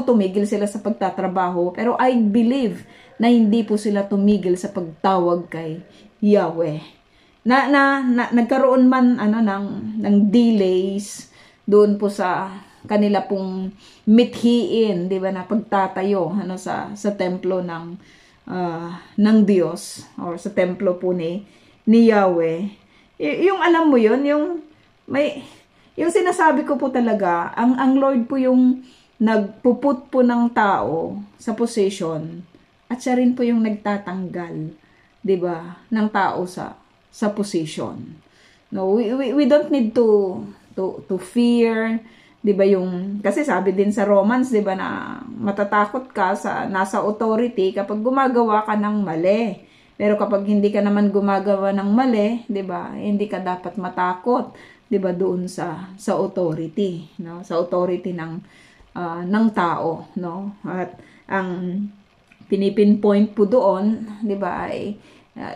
tumigil sila sa pagtatrabaho, pero I believe na hindi po sila tumigil sa pagtawag kay Yahweh. Nagkaroon man ng delays doon po sa kanila pong mithiin, 'di ba, na pagtatayo sa templo ng Diyos, or sa templo po ni Yahweh. Yung alam mo yun, yung sinasabi ko po talaga, ang Lord po yung nagpuput po ng tao sa position, at siya rin po yung nagtatanggal, 'di ba, ng tao sa position. No, we don't need to fear, 'di ba, kasi sabi din sa Romans, 'di ba, na matatakot ka nasa authority kapag gumagawa ka ng mali. Pero kapag hindi ka naman gumagawa ng mali, 'di ba, hindi ka dapat matakot, 'di ba, doon sa authority, no? Sa authority ng tao, no? At ang pinipinpoint po doon, 'di ba, ay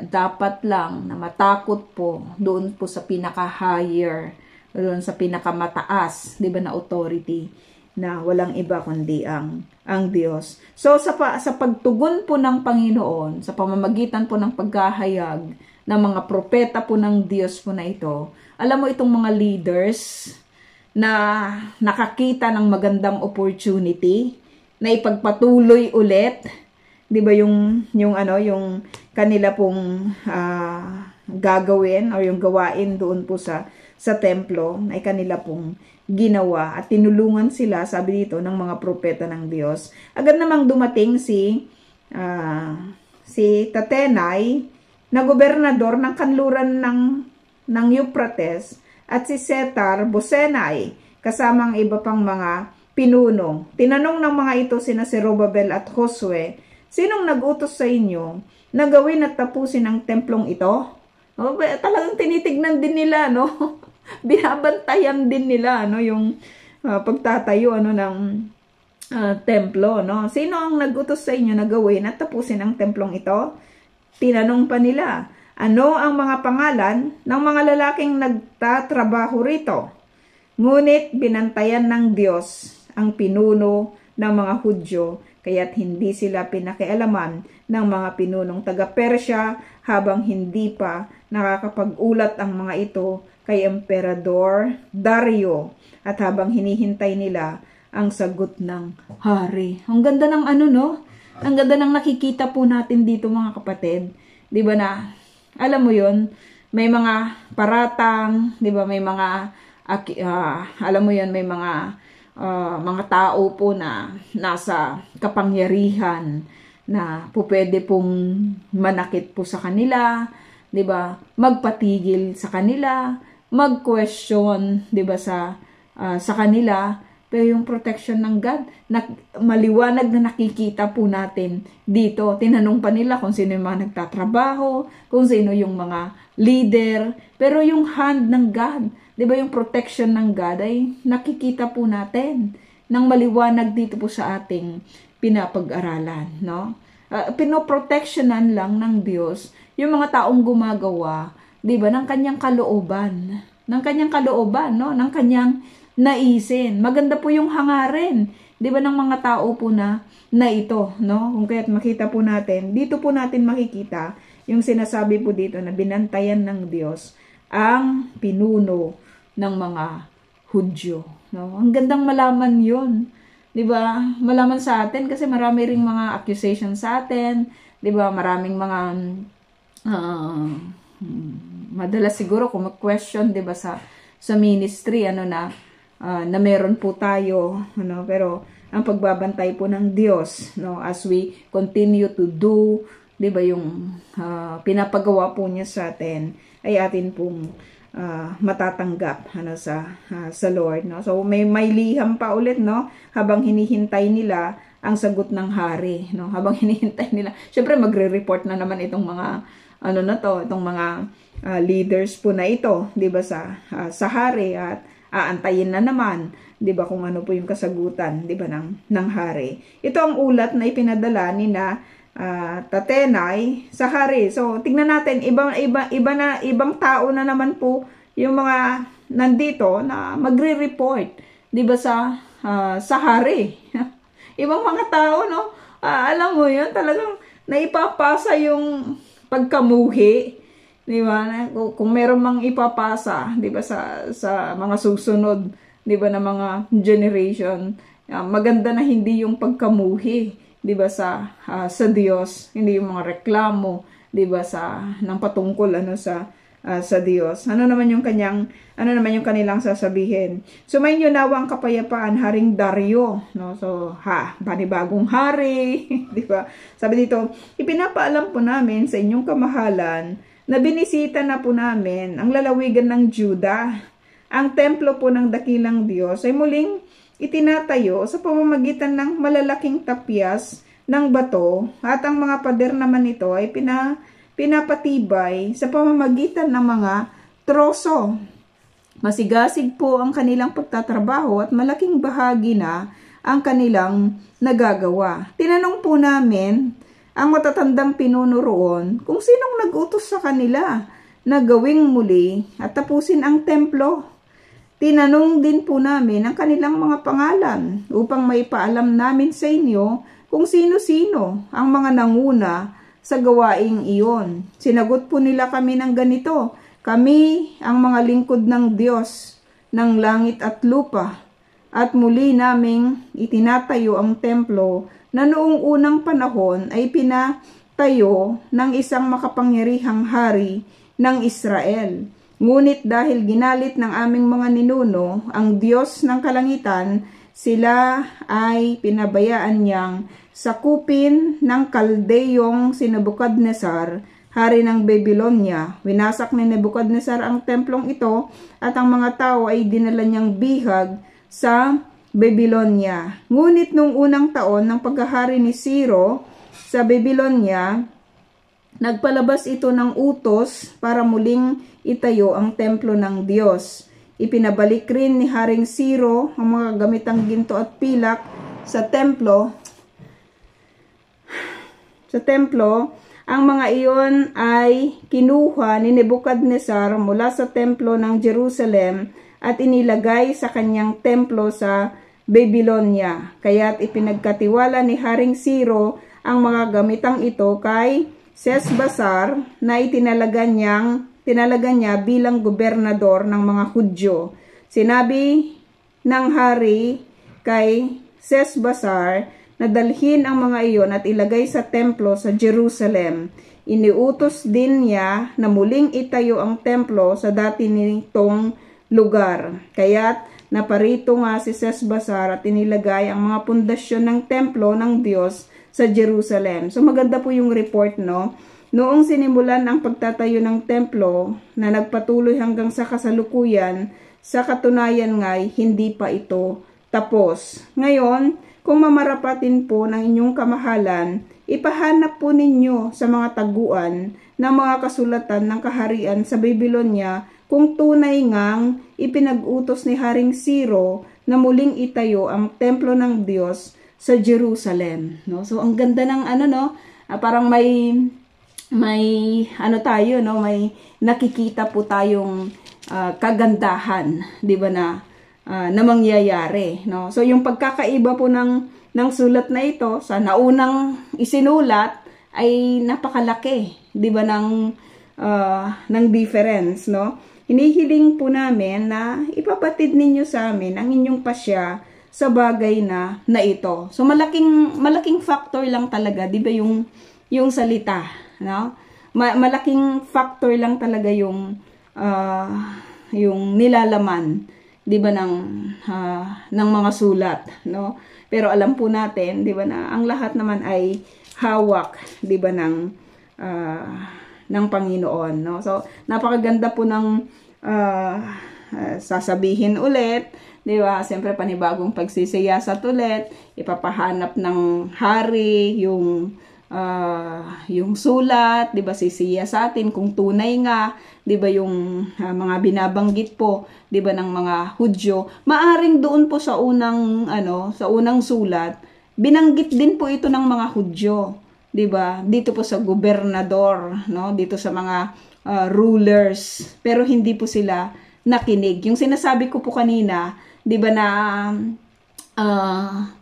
dapat lang na matakot po doon po sa pinaka-higher, doon sa pinakamataas, 'di ba, na authority, na walang iba kundi ang Diyos. So sa pagtugon po ng Panginoon, sa pamamagitan po ng paghahayag ng mga propeta po ng Diyos po na ito, alam mo, itong mga leaders na nakakita ng magandang opportunity na ipagpatuloy ulit, 'di ba, yung kanila pong gagawin o yung gawain doon po sa templo ay kanila pong ginawa, at tinulungan sila, sabi dito, ng mga propeta ng Diyos. Agad namang dumating si Tatenai na gobernador ng kanluran ng Euphrates, at si Setar-Bozenai kasamang iba pang mga pinuno. Tinanong ng mga ito sina Zorobabel at Josue, sinong nag-utos sa inyo na gawin at tapusin ang templong ito? No, talagang tinitignan din nila, no? Binabantayan din nila, no, yung pagtatayo ng templo, no? Sino ang nag-utos sa inyo na gawin at tapusin ang templong ito? Tinanong pa nila, ano ang mga pangalan ng mga lalaking nagtatrabaho rito? Ngunit binantayan ng Diyos ang pinuno ng mga Hudyo, kaya't hindi sila pinakialaman ng mga pinunong taga-Persya habang hindi pa nakakapag-ulat ang mga ito kay Emperador Dario, at habang hinihintay nila ang sagot ng hari. Ang ganda ng no? Ang ganda ng nakikita po natin dito, mga kapatid. 'Di ba, na alam mo 'yon, may mga paratang, 'di ba, may mga alam mo 'yon, may mga tao po na nasa kapangyarihan na pwede pong manakit po sa kanila, 'di ba? Magpatigil sa kanila, mag-question, 'di ba, sa kanila. Pero yung protection ng God, maliwanag na nakikita po natin dito. Tinanong pa nila kung sino yung mga nagtatrabaho, kung sino yung mga leader. Pero yung hand ng God, 'di ba, yung protection ng God ay nakikita po natin nang maliwanag dito po sa ating pinapag-aralan, no? Pinoprotectionan lang ng Diyos yung mga taong gumagawa, 'di ba, ng kanyang kalooban, no, ng kanyang naisin. Maganda po yung hangarin, 'di ba, ng mga tao po na ito, no? Kung kaya't makita po natin, dito po natin makikita yung sinasabi po dito na binantayan ng Diyos ang pinuno ng mga Hudyo, no? Ang gandang malaman 'yon, 'di ba? Malaman sa atin kasi marami ring mga accusation sa atin, 'di ba? Maraming mga madalas siguro kung mag-question, 'di ba, sa ministry na meron po tayo, pero ang pagbabantay po ng Diyos, no, as we continue to do, 'di ba, yung pinapagawa po niya sa atin ay atin pong matatanggap sa Lord, no. So may liham pa ulit, no, habang hinihintay nila ang sagot ng hari, no. Habang hinihintay nila, syempre magre-report na naman itong mga itong mga leaders po na ito, 'di ba, sa hari, at aantayin na naman, 'di ba, kung ano po yung kasagutan, 'di ba, ng hari. Ito ang ulat na ipinadala Tatenay sa hari. So, tingnan natin, ibang tao na naman po yung mga nandito na magre-report, 'di ba, sa hari. Ibang mga tao, no? Alam mo 'yun, talagang naipapasa yung pagkamuhi, 'di ba? Kung meron mang ipapasa, 'di ba, sa mga susunod, 'di ba, na mga generation, maganda na hindi yung pagkamuhi, 'di ba, sa Diyos, hindi yung mga reklamo, 'di ba, ng patungkol sa Diyos. Ano naman yung kanilang sasabihin. Sumainyo nawa ang kapayapaan, Haring Dario, no? So, panibagong hari, 'di ba? Sabi dito, ipinapaalam po namin sa inyong kamahalan na binisita na po namin ang lalawigan ng Juda. Ang templo po ng dakilang Diyos ay muling itinatayo sa pamamagitan ng malalaking tapyas ng bato, at ang mga pader naman nito ay pinapatibay sa pamamagitan ng mga troso. Masigasig po ang kanilang pagtatrabaho at malaking bahagi na ang kanilang nagagawa. Tinanong po namin ang matatandang pinuno roon kung sinong nag-utos sa kanila na gawing muli at tapusin ang templo. Tinanong din po namin ang kanilang mga pangalan upang maipaalam namin sa inyo kung sino-sino ang mga nanguna sa gawaing iyon. Sinagot po nila kami ng ganito, kami ang mga lingkod ng Diyos ng langit at lupa, at muli naming itinatayo ang templo na noong unang panahon ay pinatayo ng isang makapangyarihang hari ng Israel. Ngunit dahil ginalit ng aming mga ninuno ang Diyos ng kalangitan, sila ay pinabayaan niyang sakupin ng Kaldeyong si Nebukadnesar, hari ng Babylonia. Winasak ni Nebukadnesar ang templong ito at ang mga tao ay dinala niyang bihag sa Babylonia. Ngunit nung unang taon ng paghahari ni Ciro sa Babylonia, nagpalabas ito ng utos para muling itayo ang templo ng Diyos. Ipinabalik rin ni Haring Ciro ang mga gamitang ginto at pilak sa templo. Ang mga iyon ay kinuha ni Nebukadnesar mula sa templo ng Jerusalem at inilagay sa kanyang templo sa Babylonia. Kaya't ipinagkatiwala ni Haring Ciro ang mga gamitang ito kay Sesbasar na tinalaga niya bilang gobernador ng mga Hudyo. Sinabi ng hari kay Sesbasar na dalhin ang mga iyon at ilagay sa templo sa Jerusalem. Iniutos din niya na muling itayo ang templo sa dati nitong lugar. Kaya't naparito nga si Sesbasar at inilagay ang mga pundasyon ng templo ng Diyos sa Jerusalem. So maganda po yung report, no? Noong sinimulan ang pagtatayo ng templo na nagpatuloy hanggang sa kasalukuyan, sa katunayan nga'y hindi pa ito tapos. Ngayon, kung mamarapatin po ng inyong kamahalan, ipahanap po ninyo sa mga taguan ng mga kasulatan ng kaharian sa Babylonia kung tunay ngang ipinag-utos ni Haring Ciro na muling itayo ang templo ng Diyos sa Jerusalem. No? So, ang ganda ng parang may tayo, no, may nakikita po tayong kagandahan, 'di ba, na mangyayari, no? So yung pagkakaiba po ng sulat na ito sa naunang isinulat ay napakalaki, 'di ba, ng difference, no? Hinihiling po namin na ipabatid ninyo sa amin ang inyong pasya sa bagay na ito. So malaking factor lang talaga, 'di ba, yung salita, no? Malaking factor lang talaga yung nilalaman, 'di ba, ng mga sulat, no? Pero alam po natin, 'di ba, na ang lahat naman ay hawak, 'di ba, ng Panginoon, no? So napakaganda po ng sasabihin ulit, 'di ba? Siyempre panibagong pagsisiyasat ulit, ipapahanap ng hari yung sulat, 'di ba, sisiya sa atin kung tunay nga, 'di ba, yung mga binabanggit po, 'di ba, ng mga Hudyo. Maaring doon po sa unang sulat, binanggit din po ito ng mga Hudyo. 'di ba? Dito po sa gobernador, no? Dito sa mga rulers, pero hindi po sila nakinig. Yung sinasabi ko po kanina, 'di ba na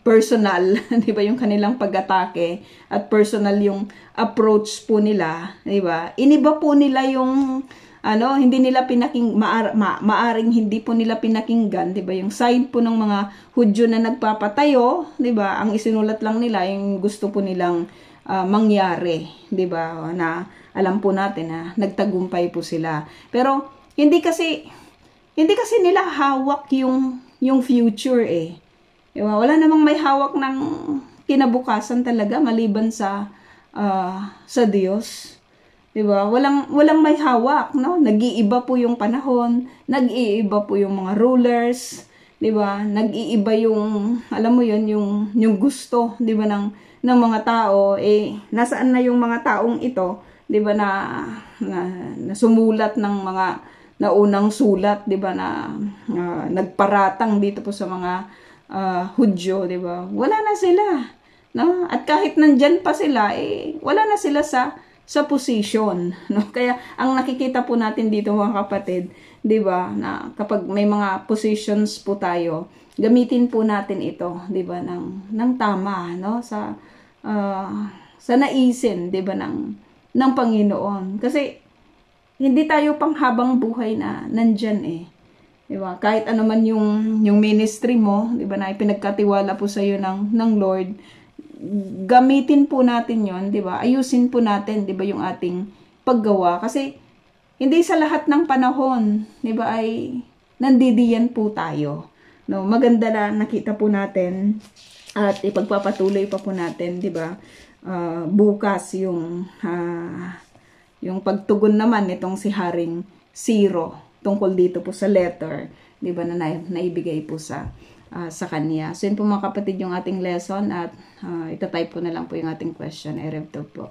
personal, 'di ba, yung kanilang pag-atake at personal yung approach po nila, 'di ba? Iniba po nila yung hindi nila maaring hindi po nila pinakinggan, 'di ba? Yung side po ng mga Hudyo na nagpapatayo, 'di ba? Ang isinulat lang nila yung gusto po nilang mangyari, 'di ba? Na alam po natin na nagtagumpay po sila. Pero hindi kasi nila hawak yung future eh. Diba? Wala namang may hawak ng kinabukasan talaga maliban sa Diyos. 'Di ba? Walang may hawak, no? Nag-iiba po yung panahon, nag-iiba po yung mga rulers, 'di ba? Nag-iiba yung alam mo 'yun, yung gusto, 'di ba, ng mga tao. Nasaan na yung mga taong ito, 'di ba, na sumulat ng mga naunang sulat, 'di ba, na nagparatang dito po sa mga Hudyo, 'di ba? Wala na sila, no? At kahit nandyan pa sila, wala na sila sa position, no? Kaya ang nakikita po natin dito mga kapatid, 'di ba, na kapag may mga positions po tayo, gamitin po natin ito, 'di ba, ng tama, no? Sa naisin, 'di ba, ng Panginoon. Kasi hindi tayo panghabang buhay na nandyan eh. 'Di ba? Kahit ano man yung ministry mo, 'di ba, na ipinagkatiwala po sa iyo ng Lord, gamitin po natin 'yon, 'di ba? Ayusin po natin, 'di ba, yung ating paggawa kasi hindi sa lahat ng panahon, 'di ba, ay nandidiyan po tayo. No, maganda na nakita po natin at ipagpapatuloy pa po natin, 'di ba? Bukas yung pagtugon naman nitong si Haring Ciro tungkol dito po sa letter, 'di ba, na naibigay po sa kanya. So yun po mga kapatid yung ating lesson at itatype po na lang po yung ating question. Erev po.